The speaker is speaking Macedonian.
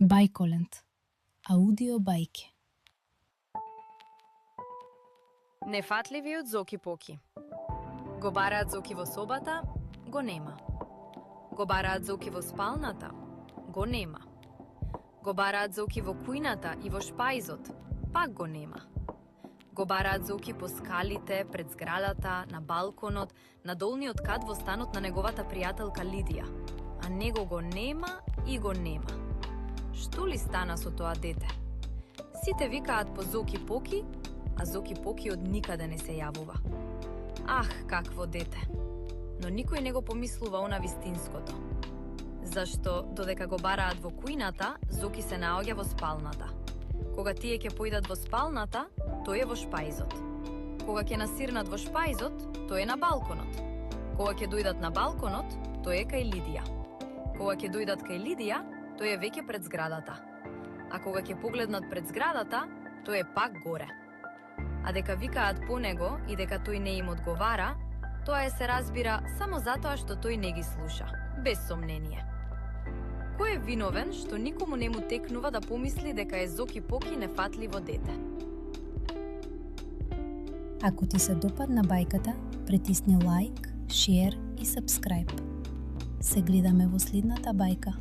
Бајколент. Аудио бајки. Нефатливиот Зоки-Поки. Го бараат Зоки во собата, го нема. Го бараат Зоки во спалната, го нема. Го бараат Зоки во кујната и во шпајзот, пак го нема. Го бараат Зоки по скалите, пред зградата, на балконот, на долниот кат во станот на неговата пријателка Лидија, а него го нема и го нема. Што ли стана со тоа дете? Сите викаат по Зоки-Поки, а Зоки-Поки од никаде не се јавува. Ах, какво дете! Но никој не го помислува она вистинското. Зашто, додека го бараат во кујната, Зоки се наоѓа во спалната. Кога тие ќе појдат во спалната, тој е во шпајзот. Кога ќе насирнат во шпајзот, тој е на балконот. Кога ќе дојдат на балконот, тој е кај Лидија. Кога ќе дојдат кај Лидија, тој е веќе пред зградата. А кога ќе погледнат пред зградата, тој е пак горе. А дека викаат по него и дека тој не им одговара, тоа се разбира само затоа што тој не ги слуша, без сомнение. Кој е виновен што никому не му текнува да помисли дека е Зоки-Поки нефатливо дете? Ако ти се допадна бајката, притисни лайк, шер и сабскрајб. Се гледаме во следната бајка.